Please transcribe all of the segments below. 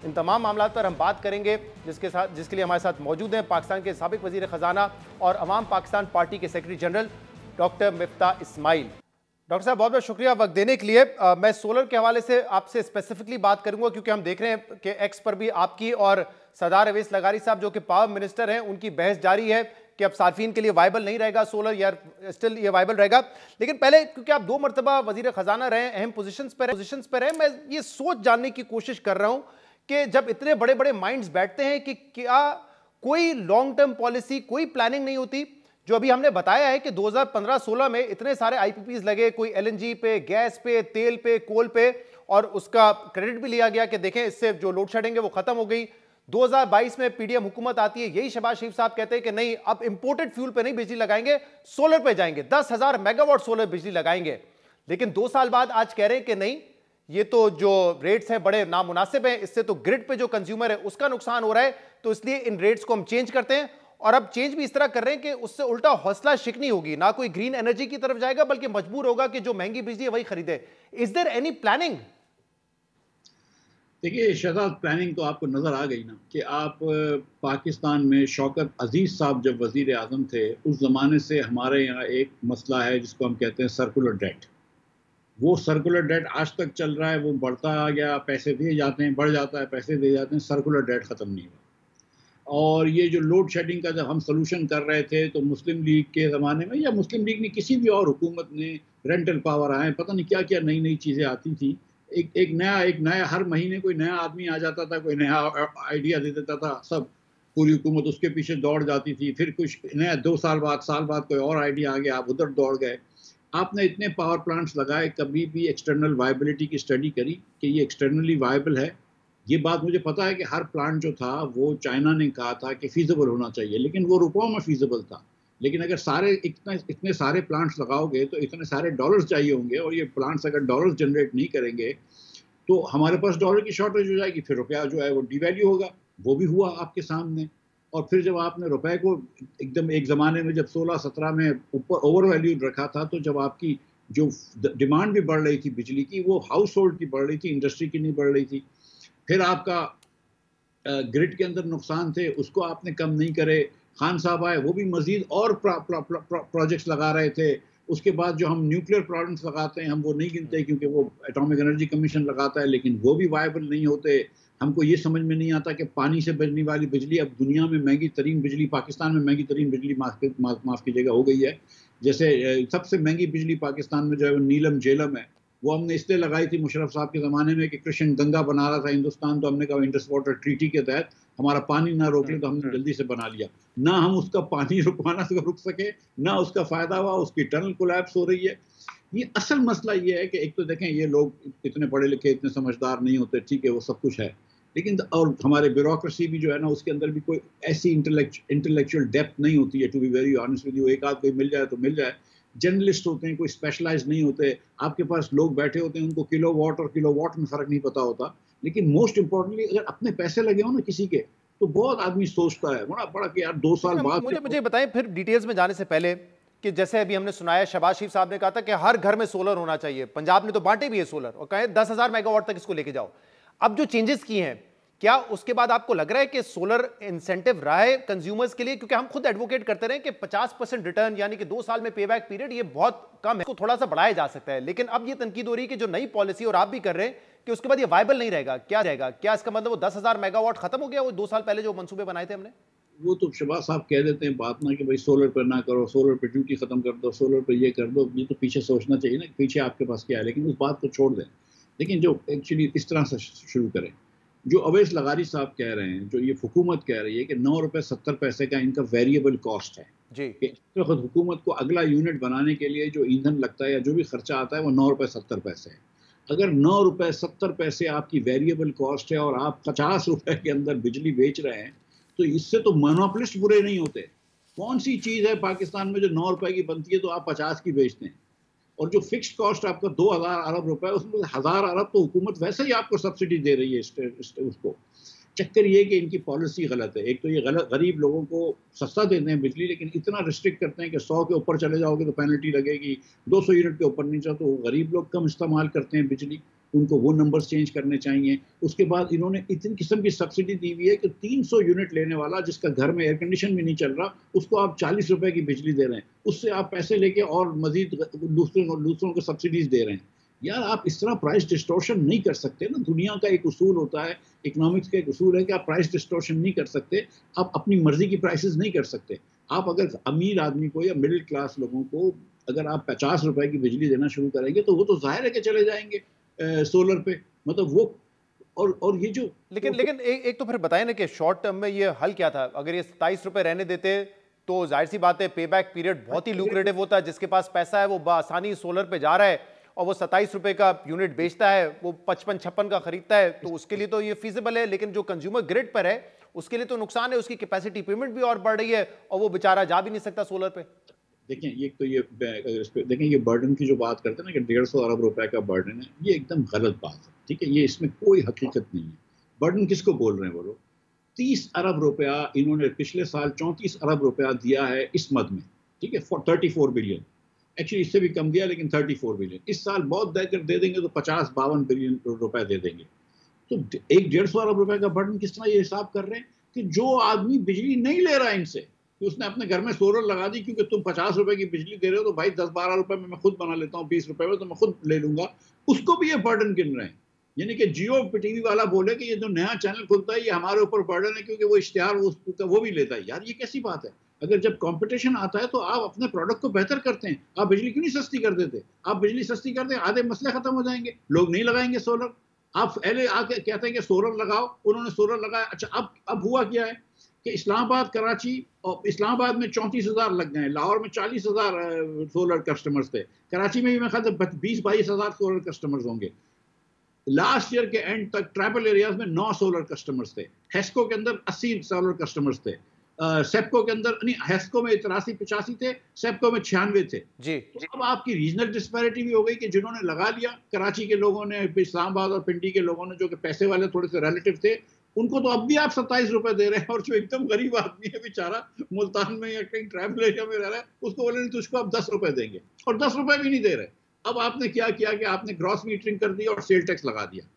इन तमाम मामलों पर हम बात करेंगे, जिसके लिए हमारे साथ मौजूद हैं पाकिस्तान के साबिक वजीर खजाना और अवाम पाकिस्तान पार्टी के secretary general doctor Miftah Ismail. Doctor साहब, बहुत बहुत शुक्रिया वक्त देने के लिए। मैं सोलर के हवाले से आपसे स्पेसिफिकली बात करूंगा, क्योंकि हम देख रहे हैं कि एक्स पर भी आपकी और सरदार अवैस लगारी साहब जो कि पावर मिनिस्टर हैं, उनकी बहस जारी है कि अब सार्फिन के लिए वाइबल नहीं रहेगा सोलर, या स्टिल ये वाइबल रहेगा। लेकिन पहले, क्योंकि आप 2 मरतबा वजीर खजाना रहे, अहम पोजीशंस पर रहे, मैं ये सोच जानने की कोशिश कर रहा हूं कि जब इतने बड़े बड़े माइंड्स बैठते हैं कि क्या कोई लॉन्ग टर्म पॉलिसी, कोई प्लानिंग नहीं होती? जो अभी हमने बताया है कि 2015-16 में इतने सारे आईपीपीज लगे, कोई एलएनजी पे, गैस पे, तेल पे, कोल पे, और उसका क्रेडिट भी लिया गया कि देखें इससे जो लोड शेडिंग है वो खत्म हो गई। 2022 में पीडीएम हुकूमत आती है, यही शहबाज शरीफ साहब कहते हैं कि नहीं, अब इंपोर्टेड फ्यूल पे नहीं बिजली लगाएंगे, सोलर पे जाएंगे, 10,000 मेगावाट सोलर बिजली लगाएंगे। लेकिन 2 साल बाद आज कह रहे हैं कि नहीं, ये तो जो रेट्स हैं बड़े नामुनासिब हैं, इससे तो ग्रिड पे जो कंज्यूमर है उसका नुकसान हो रहा है, तो इसलिए इन रेट्स को हम चेंज करते हैं। और अब चेंज भी इस तरह कर रहे हैं कि उससे उल्टा हौसला शिकनी होगी, ना कोई ग्रीन एनर्जी की तरफ जाएगा बल्कि मजबूर होगा कि जो महंगी बिजली है वही खरीदे। Is there any planning? देखिए शहजाद, प्लानिंग तो आपको नजर आ गई ना कि आप पाकिस्तान में शौकत अजीज साहब जब वजीर आजम थे, उस जमाने से हमारे यहाँ एक मसला है जिसको हम कहते हैं सर्कुलर डेट। वो सर्कुलर डेट आज तक चल रहा है, वो बढ़ता आ गया, पैसे दिए जाते हैं, बढ़ जाता है, पैसे दिए जाते हैं, सर्कुलर डेट खत्म नहीं हुआ। और ये जो लोड शेडिंग का जब हम सोल्यूशन कर रहे थे तो मुस्लिम लीग के ज़माने में, या मुस्लिम लीग ने, किसी भी और हुकूमत ने, रेंटल पावर आए, पता नहीं क्या क्या नई नई चीज़ें आती थी। एक नया हर महीने कोई नया आदमी आ जाता था, कोई नया आइडिया दे देता था, सब पूरी हुकूमत उसके पीछे दौड़ जाती थी। फिर कुछ नया 2 साल बाद कोई और आइडिया आ गया, आप उधर दौड़ गए। आपने इतने पावर प्लांट्स लगाए, कभी भी एक्सटर्नल वायबिलिटी की स्टडी करी कि ये एक्सटर्नली वायबल है? ये बात मुझे पता है कि हर प्लांट जो था वो चाइना ने कहा था कि फीजिबल होना चाहिए, लेकिन वो रुपयों में फीजिबल था। लेकिन अगर इतने सारे प्लांट्स लगाओगे तो इतने सारे डॉलर्स चाहिए होंगे, और ये प्लांट्स अगर डॉलर्स जनरेट नहीं करेंगे तो हमारे पास डॉलर की शॉर्टेज हो जाएगी, फिर रुपया जो है वो डिवैल्यू होगा। वो भी हुआ आपके सामने। और फिर जब आपने रुपए को एकदम, एक ज़माने में जब 16-17 में ऊपर ओवर वैल्यूड रखा था, तो जब आपकी जो डिमांड भी बढ़ रही थी बिजली की, वो हाउस होल्ड की बढ़ रही थी, इंडस्ट्री की नहीं बढ़ रही थी। फिर आपका ग्रिड के अंदर नुकसान थे, उसको आपने कम नहीं करे। खान साहब आए, वो भी मजीद और प्रोजेक्ट्स लगा रहे थे। उसके बाद जो हम न्यूक्लियर प्लांट्स लगाते हैं, हम वो नहीं गिनते क्योंकि वो एटॉमिक एनर्जी कमीशन लगाता है, लेकिन वो भी वायबल नहीं होते। हमको ये समझ में नहीं आता कि पानी से बनने वाली बिजली अब दुनिया में महंगी तरीन बिजली, पाकिस्तान में महंगी तरीन बिजली माफ़ कीजिएगा हो गई है। जैसे सबसे महंगी बिजली पाकिस्तान में जो है वो नीलम झेलम है। वो हमने इसलिए लगाई थी मुशर्रफ साहब के ज़माने में कि कृष्ण गंगा बना रहा था हिंदुस्तान, तो हमने कहा इंडस वाटर ट्रीटी के तहत हमारा पानी ना रोक ले, तो हमने जल्दी से बना लिया। ना हम उसका पानी रुकवाना से रुक सके, ना उसका फ़ायदा हुआ, उसकी टनल कोलैप्स हो रही है। ये असल मसला ये है कि एक तो देखें, ये लोग इतने पढ़े लिखे, इतने समझदार नहीं होते, ठीक है वो सब कुछ है, लेकिन और हमारे ब्यूरोक्रेसी भी जो है ना, उसके अंदर भी कोई ऐसी इंटेलेक्चुअल डेप्थ नहीं होती है। To be very honest with you, एक आध कोई मिल जाए तो मिल जाए। जर्नलिस्ट होते हैं, कोई स्पेशलाइज नहीं होते। आपके पास लोग बैठे होते हैं, उनको किलोवाट और किलोवाट में फ़र्क नहीं पता होता। लेकिन मोस्ट इम्पोर्टेंटली, अगर अपने पैसे लगे हो ना किसी के, तो बहुत आदमी सोचता है बड़ा बड़ा कि यार 2 साल बाद। मुझे बताएं फिर डिटेल्स में जाने से पहले कि जैसे अभी हमने सुनाया, शहबाज शरीफ साहब ने कहा था कि हर घर में सोलर होना चाहिए, पंजाब ने तो बांटे भी है सोलर, और कहे 10,000 मेगावाट तक इसको लेके जाओ। अब जो चेंजेस किए हैं, क्या उसके बाद आपको लग रहा है कि सोलर इंसेंटिव रहा है कंज्यूमर्स के लिए? क्योंकि हम खुद एडवोकेट करते रहे कि 50% रिटर्न, यानी कि 2 साल में पे बैक पीरियड, ये बहुत कम है, इसको थोड़ा सा बढ़ाया जा सकता है। लेकिन अब ये तनकीद हो रही है कि जो नई पॉलिसी, और आप भी कर रहे हैं, कि उसके बाद ये वायबल नहीं रहेगा। क्या रहेगा? क्या इसका मतलब वो 10,000 मेगावाट खत्म हो गया, वो 2 साल पहले जो मंसूबे बनाए थे हमने? वो तो शहबाज साहब कह देते हैं बात ना कि भाई सोलर पर ना करो, सोलर पर ड्यूटी खत्म कर दो, सोलर पर ये कर दो। ये तो पीछे सोचना चाहिए ना, पीछे आपके पास क्या है, लेकिन उस बात को छोड़ दें। लेकिन जो एक्चुअली इस तरह से शुरू करें, जो अवैस लगारी साहब कह रहे हैं, जो ये हुकूमत कह रही है कि 9 रुपये 70 पैसे का इनका वेरिएबल कॉस्ट है जी, कि इस वक्त हुकूमत को अगला यूनिट बनाने के लिए जो ईंधन लगता है या जो भी खर्चा आता है वो 9 रुपये 70 पैसे है। अगर 9 रुपये 70 पैसे आपकी वेरिएबल कॉस्ट है और आप 50 रुपए के अंदर बिजली बेच रहे हैं, तो इससे तो मोनोपोलिस्ट बुरे नहीं होते। कौन सी चीज़ है पाकिस्तान में जो 9 रुपए की बनती है तो आप 50 की बेचते हैं? और जो फिक्स्ड कॉस्ट आपका 2000 अरब रुपए, उसमें 1000 अरब तो हुकूमत वैसे ही आपको सब्सिडी दे रही है उसको। चक्कर ये कि इनकी पॉलिसी गलत है। एक तो ये गलत, गरीब लोगों को सस्ता देते हैं बिजली, लेकिन इतना रिस्ट्रिक्ट करते हैं कि 100 के ऊपर चले जाओगे तो पेनल्टी लगेगी, 200 यूनिट के ऊपर नहीं जाओ तो गरीब लोग कम इस्तेमाल करते हैं बिजली। उनको वो नंबर्स चेंज करने चाहिए। उसके बाद इन्होंने इतनी किस्म की सब्सिडी दी हुई है कि 300 यूनिट लेने वाला जिसका घर में एयर कंडीशन भी नहीं चल रहा, उसको आप 40 रुपए की बिजली दे रहे हैं, उससे आप पैसे लेके और मजीद दूसरों को सब्सिडीज दे रहे हैं। यार आप इस तरह प्राइस डिस्टॉर्शन नहीं कर सकते ना। दुनिया का एक उसूल होता है, इकोनॉमिक्स का एक उसूल है कि आप प्राइस डिस्टॉर्शन नहीं कर सकते, आप अपनी मर्जी की प्राइसेस नहीं कर सकते। आप अगर अमीर आदमी को या मिडिल क्लास लोगों को अगर आप 50 रुपए की बिजली देना शुरू करेंगे तो वो तो जाहिर है कि चले जाएंगे सोलर पे, मतलब वो और ये जो लेकिन एक तो फिर बताएं ना कि शॉर्ट टर्म में ये हल क्या था। अगर ये 27 रुपए रहने देते तो जाहिर सी बात है पे बैक पीरियड बहुत ही लुक्रेटिव होता है। जिसके पास पैसा है वो आसानी सोलर पे जा रहा है और वो 27 रुपए का यूनिट बेचता है, वो 55-56 का खरीदता है, तो उसके लिए तो ये फीजिबल है। लेकिन जो कंज्यूमर ग्रिड पर है उसके लिए तो नुकसान है, उसकी कैपेसिटी पेमेंट भी और बढ़ रही है और वो बेचारा जा भी नहीं सकता सोलर पे। देखें ये तो ये देखें ये बर्डन की जो बात करते हैं ना कि 150 अरब रुपए का बर्डन है, ये एकदम गलत बात है। ठीक है, ये इसमें कोई हकीकत नहीं है। बर्डन किसको बोल रहे हैं वो लोग? 30 अरब रुपया इन्होंने पिछले साल 34 अरब रुपया दिया है इस मद में। ठीक है, 34 बिलियन, एक्चुअली इससे भी कम दिया लेकिन 34 बिलियन। इस साल बहुत देकर दे देंगे तो 50-52 बिलियन रुपए दे देंगे। तो 150 अरब रुपए का बर्डन किस तरह ये हिसाब कर रहे हैं कि जो आदमी बिजली नहीं ले रहा है इनसे, कि उसने अपने घर में सोलर लगा दी क्योंकि तुम 50 रुपए की बिजली दे रहे हो तो भाई 10-12 रुपए में मैं खुद बना लेता हूँ, 20 रुपए में तो मैं खुद ले लूंगा, उसको भी ये बर्डन गिन रहे हैं। यानी कि जियो टीवी वाला बोले कि ये जो नया चैनल खुलता है ये हमारे ऊपर बर्डन है क्योंकि वो इश्तिहार वो भी लेता है। यार ये कैसी बात है? अगर जब कंपटीशन आता है तो आप अपने प्रोडक्ट को बेहतर करते हैं, आप बिजली क्यों नहीं सस्ती कर देते? आप बिजली सस्ती कर दें, आधे मसले खत्म हो जाएंगे, लोग नहीं लगाएंगे सोलर। आप पहले आके कहते हैं कि सोलर लगाओ, उन्होंने सोलर लगाया। अच्छा अब हुआ क्या है कि इस्लामाबाद, कराची और इस्लामाबाद में 34,000 लग गए, लाहौर में 40,000 सोलर कस्टमर्स थे, कराची में भी मैं ख्याल 20-22 हज़ार सोलर कस्टमर्स होंगे। लास्ट ईयर के एंड तक ट्राइबल एरियाज में 9 सोलर कस्टमर्स थे, हेस्को के अंदर 80 सोलर कस्टमर्स थे, सेप्को के अंदर नहीं, हेस्को में 83-85 थे, सेप्को में 96 थे जी। तो अब आपकी रीजनल डिस्पैरिटी भी हो गई कि जिन्होंने लगा लिया, कराची के लोगों ने, इस्लामाबाद और पिंडी के लोगों ने, जो कि पैसे वाले थोड़े से रिलेटिव थे, उनको तो अब भी आप 27 रुपए दे रहे हैं, और जो एकदम गरीब आदमी है बेचारा मुल्तान में या कहीं ट्राइबल एरिया में रह रहा है, उसको बोले नहीं तुझको आप 10 रुपए देंगे, और 10 रुपए भी नहीं दे रहे। अब आपने क्या किया कि आपने ग्रॉस मीटरिंग कर दी और सेल टैक्स लगा दिया।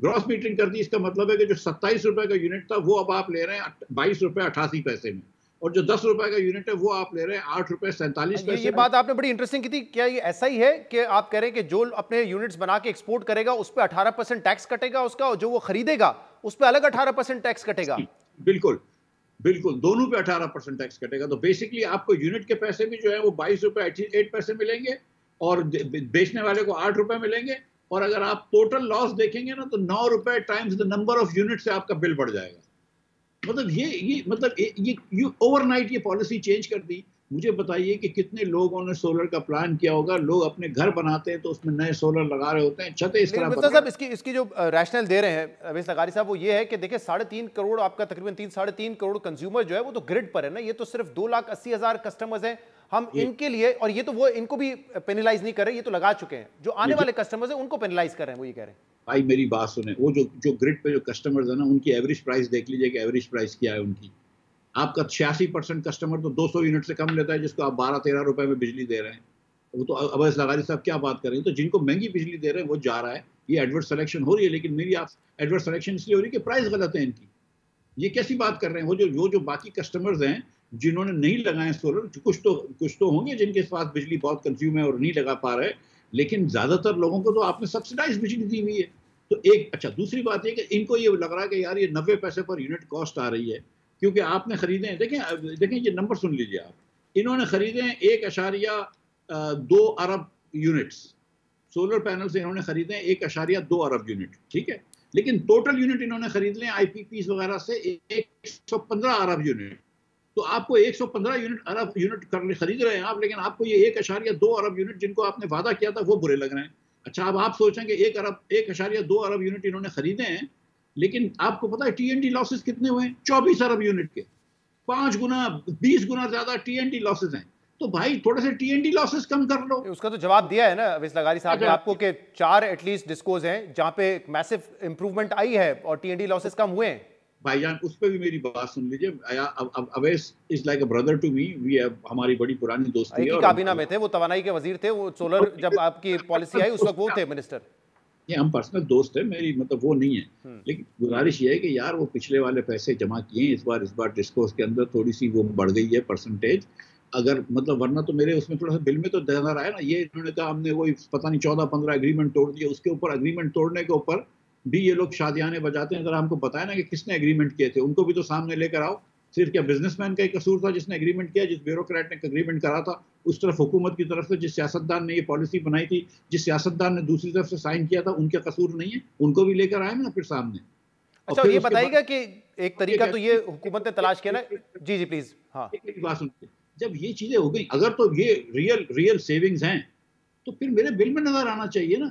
ग्रॉस मीटरिंग कर दी, इसका मतलब है कि जो 27 रुपए का यूनिट था वो अब आप ले रहे हैं 22 रुपए 88 पैसे में, और जो 10 रुपए का यूनिट है वो आप ले रहे हैं 8 रुपए 47 पैसे। ये बात आपने बड़ी इंटरेस्टिंग की थी। क्या ये ऐसा ही है कि आप कह रहे हैं कि जो अपने यूनिट्स बना के एक्सपोर्ट करेगा उस पर 18% टैक्स कटेगा उसका, और जो वो खरीदेगा उस पर अलग 18% टैक्स कटेगा? बिल्कुल बिल्कुल, दोनों पे 18% टैक्स कटेगा। तो बेसिकली आपको यूनिट के पैसे भी जो है वो 22 रुपए 88 पैसे मिलेंगे और बेचने वाले को 8 रुपए मिलेंगे। और अगर आप टोटल लॉस देखेंगे ना तो 9 रुपए times the number of unit से आपका बिल बढ़ जाएगा। मतलब ये ओवरनाइट ये पॉलिसी चेंज कर दी। मुझे बताइए कि कितने लोगों ने सोलर का प्लान किया होगा। लोग अपने घर बनाते हैं तो उसमें नए सोलर लगा रहे होते हैं, छतें इस तरह मिर्जा साहब इसकी जो रैशनल दे रहे हैं अवैस लगारी साहब, वो ये है कि देखिए 3.5 करोड़ आपका तकरीबन 3-3.5 करोड़ कंज्यूमर जो है वो तो ग्रिड पर है ना। ये तो सिर्फ 2,80,000 कस्टमर्स हैं हम इनके लिए, और ये तो वो इनको भी पेनलाइज नहीं कर रहे, ये तो लगा चुके हैं। जो आने वाले कस्टमर्स हैं उनको पेनलाइज कर रहे हैं, वो ये कह रहे हैं। भाई मेरी बात सुने, वो जो ग्रिड पे जो कस्टमर्स है ना उनकी एवरेज प्राइस देख लीजिए कि एवरेज प्राइस क्या है उनकी। आपका 86% कस्टमर तो 200 यूनिट से कम लेता है, जिसको आप 12-13 रुपए में बिजली दे रहे हैं। वो तो अवैस लगारी साहब क्या बात कर रहे हैं। तो जिनको महंगी बिजली दे रहे हैं वो जा रहा है, ये एडवर्स सिलेक्शन हो रही है। लेकिन मेरी आप एडवर्स सिलेक्शन इसलिए हो रही है कि प्राइस गलत है इनकी। ये कैसी बात कर रहे हैं? वो जो बाकी कस्टमर्स हैं जिन्होंने नहीं लगाए सोलर, कुछ तो होंगे जिनके पास बिजली बहुत कंज्यूम है और नहीं लगा पा रहे, लेकिन ज्यादातर लोगों को तो आपने सब्सिडाइज बिजली दी हुई है। तो एक अच्छा, दूसरी बात ये कि इनको ये लग रहा है कि यार ये 90 पैसे पर यूनिट कॉस्ट आ रही है क्योंकि आपने खरीदे हैं। देखें ये नंबर सुन लीजिए आप, इन्होंने खरीदे हैं 1.2 अरब यूनिट्स सोलर पैनल से, इन्होंने खरीदे हैं 1.2 अरब यूनिट, ठीक है। लेकिन टोटल यूनिट इन्होंने खरीद लें IPPs वगैरह से 115 अरब यूनिट। तो आपको 115 अरब यूनिट खरीद रहे हैं आप, लेकिन आपको ये 1.2 अरब यूनिट जिनको आपने वादा किया था वो बुरे लग रहे हैं। अच्छा, अब आप सोचेंगे 1.2 अरब यूनिट इन्होंने खरीदे हैं, लेकिन आपको पता है TNT लॉसेस कितने हुए हैं? 24 अरब यूनिट के 5 गुना 20 गुना ज्यादा TNT लॉसेस हैं। तो भाई थोड़े से TNT लॉसेस कम कर लो। उसका तो जवाब दिया है ना अवैस लगारी साहब ने आपको कि 4 एटलीस्ट डिस्कोज हैं जहां पे मैसिव इंप्रूवमेंट आई है और TNT लॉसेस कम हुए हैं। भाईजान उस पे भी मेरी बात सुन लीजिए। Awais is like a brother to me, हमारी बड़ी पुरानी दोस्ती है। काबीना में थे वो, तवानाई के वजीर थे वो, सोलर जब आपकी पॉलिसी आई उस वक्त वो थे मिनिस्टर। ये हम पर्सनल दोस्त है मेरी, मतलब वो नहीं है, लेकिन गुजारिश ये है कि यार वो पिछले वाले पैसे जमा किए हैं, इस बार डिस्कोर्स के अंदर थोड़ी सी वो बढ़ गई है परसेंटेज, अगर मतलब वरना तो मेरे उसमें थोड़ा सा बिल में तो नजर आया ना, ये इन्होंने कहा हमने वो पता नहीं 14-15 एग्रीमेंट तोड़ दिए, उसके ऊपर एग्रीमेंट तोड़ने के ऊपर भी ये लोग शादियाने बजाते हैं। जरा हमको बताया ना कि किसने एग्रीमेंट किए थे, उनको भी तो सामने लेकर आओ। सिर्फ क्या बिजनेसमैन का ही कसूर था जिसने एग्रीमेंट किया, जिस ब्यूरोक्रेट ने एग्रीमेंट करा था, उस तरफ हुकूमत की तरफ से जिस सियासतदान ने ये पॉलिसी बनाई थी, जिस सियासतदान ने दूसरी तरफ से साइन किया था, उनका कसूर नहीं है? उनको भी लेकर आए ना फिर सामने। अच्छा, ये बताइएगा कि एक तरीका तो ये हुकूमत ने तलाश किया ना। जी जी प्लीज। हाँ, एक बात सुनिए, जब ये चीजें हो गई, अगर तो ये रियल सेविंग्स हैं तो फिर मेरे बिल में नजर आना चाहिए ना।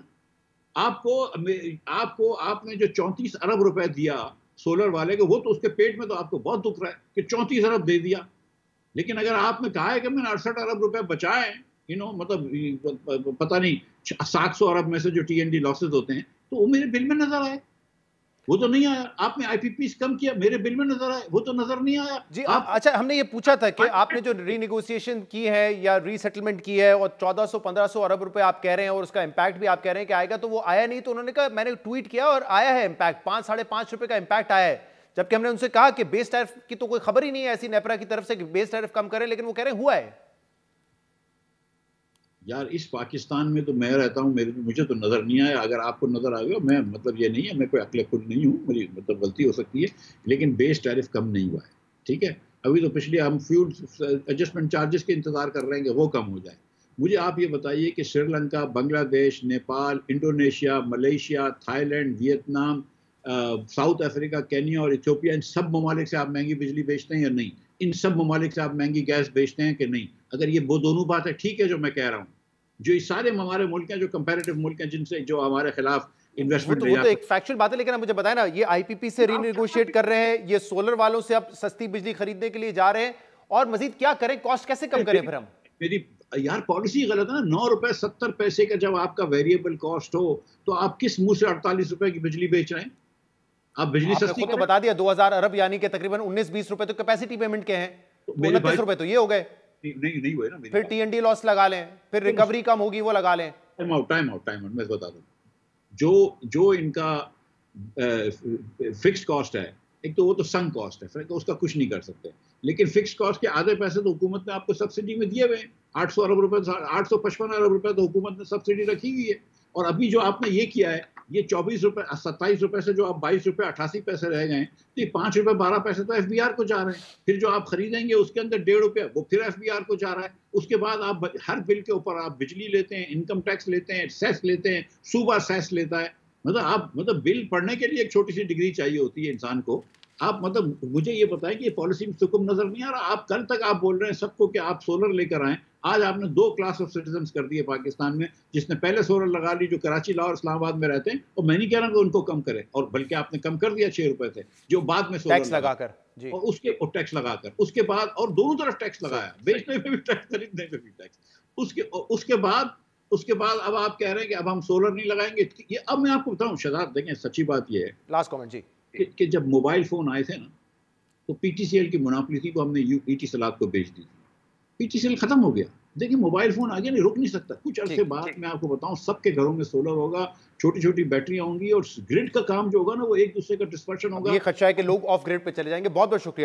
आपको आपने जो 34 अरब रुपए दिया सोलर वाले को, वो तो उसके पेट में तो आपको बहुत दुख रहा है कि 34 अरब दे दिया। लेकिन अगर आपने कहा है कि मैंने 68 अरब रुपए बचाए, मतलब पता नहीं 700 अरब में से जो TND लॉसेस होते हैं, तो वो मेरे बिल में नजर आए, वो तो नहीं आया। आपने IPPs कम किया, मेरे बिल में नजर आए, वो तो नजर नहीं आया जी। अच्छा, हमने ये पूछा था कि आपने जो रीनेगोशिएशन की है या रीसेटलमेंट की है और 1400-1500 अरब रुपए आप कह रहे हैं और उसका इंपैक्ट भी आप कह रहे हैं कि आएगा, तो वो आया नहीं। तो उन्होंने कहा मैंने ट्वीट किया और आया है इंपैक्ट, 5-5.5 रुपए का इंपैक्ट आया है। जबकि हमने उनसे कहा कि बेस टैरिफ की तो कोई खबर ही नहीं है ऐसी नेपरा की तरफ से कि बेस टैरिफ कम करें, लेकिन वो कह रहे हैं हुआ है। यार इस पाकिस्तान में तो मैं रहता हूँ, मुझे तो नज़र नहीं आया। अगर आपको नज़र आ गया, मैं मतलब ये नहीं है मैं कोई अक्लकुल नहीं हूँ, मेरी मतलब गलती हो सकती है, लेकिन बेस टैरिफ कम नहीं हुआ है। ठीक है, अभी तो पिछले हम फ्यूल एडजस्टमेंट चार्जेस के इंतजार कर रहे हैं कि वो कम हो जाए। मुझे आप ये बताइए कि Sri Lanka, Bangladesh, Nepal, Indonesia, Malaysia, Thailand, Vietnam, south Africa, Kenya और इथियोपिया, इन सब ममालिक से आप महंगी बिजली बेचते हैं या नहीं? इन सब ममालिक से आप महंगी गैस बेचते हैं कि नहीं? अगर ये वो दोनों बात है, ठीक है, जो मैं कह रहा हूँ, जो ये सारे हमारे मुल्क हैं, जो कंपैरेटिव मुल्क हैं, जिनसे जो हमारे खिलाफ इन्वेस्टमेंट वो तो एक फैक्चुअल बात है, लेकिन आप मुझे बताएं ना, ये IPP से रीनेगोशिएट कर रहे हैं, ये सोलर वालों से अब सस्ती बिजली खरीदने के लिए जा रहे हैं, और मजीद क्या करें, कॉस्ट कैसे कम करें फिर हम? मेरी यार पॉलिसी गलत है ना। 9 रुपए 70 पैसे का जब आपका वेरिएबल कॉस्ट हो, तो आप किस मुंह से 48 रुपए की बिजली बेच रहे हैं? आप बिजली सस्ती खुद तो बता दिया 2000 अरब यानी कि तकरीबन 19-20 रुपए तो कैपेसिटी पेमेंट के हैं, 29 रुपए तो ये हो गए। नहीं हुए ना। फिर TND लॉस लगा लें, फिर रिकवरी कम होगी वो लगा लें। टाइम आउट मैं बता दूं, जो इनका फिक्स्ड कॉस्ट है, एक तो वो तो संक कॉस्ट है, फिर तो उसका कुछ नहीं कर सकते, लेकिन फिक्स्ड कॉस्ट के आधे पैसे तो हुकूमत ने आपको सब्सिडी में दिए हुए हैं। 800 अरब रुपए, 855 अरब रुपए तो हुकूमत ने सब्सिडी रखी हुई है। और अभी जो आपने ये किया है, ये 24 रुपए 27 रुपए से जो आप 22 रुपए 88 पैसे रह गए, तो ये 5 रुपए 12 पैसे तो FBR को जा रहे हैं। फिर जो आप खरीदेंगे उसके अंदर 1.5 रुपया वो फिर FBR को जा रहा है। उसके बाद आप हर बिल के ऊपर आप बिजली लेते हैं, इनकम टैक्स लेते हैं, सेस लेते हैं, सूबा सेस लेता है। मतलब बिल पढ़ने के लिए एक छोटी सी डिग्री चाहिए होती है इंसान को। आप मतलब मुझे ये बताएं कि ये पॉलिसी में सुकुम नजर नहीं आ रहा। आप कल तक आप बोल रहे हैं सबको कि आप सोलर लेकर आएं, आज आपने 2 क्लास ऑफ सिटीजन कर दिए पाकिस्तान में, जिसने पहले सोलर लगा ली, जो कराची, लाहौर, इस्लामाबाद में रहते हैं, और मैं नहीं कह रहा कि उनको कम करें, और बल्कि आपने कम कर दिया 6 रुपए थे जो बाद में सोलर टैक्स लगाकर जी, और टैक्स लगाकर, उसके बाद और दोनों तरफ टैक्स लगाया, बेचने में भी टैक्स, खरीदने में भी टैक्स। उसके बाद अब आप कह रहे हैं कि अब हम सोलर नहीं लगाएंगे। ये अब मैं आपको बताऊं शहजाद, देखें सच्ची बात ये है, लास्ट कमेंट जी, कि जब मोबाइल फोन आए थे ना, तो PTCL की मोनोपोली थी, तो हमने Etisalat को बेच दी थी। PTCL खत्म हो गया। देखिए मोबाइल फोन आगे नहीं, रुक नहीं सकता। कुछ अरसे बाद मैं आपको बताऊं, सबके घरों में सोलर होगा, छोटी छोटी बैटरियां होंगी, और ग्रिड का काम जो होगा ना, वो एक दूसरे का डिस्पर्शन होगा। ये खदशा है कि लोग ऑफ ग्रिड पे चले जाएंगे। बहुत बहुत शुक्रिया।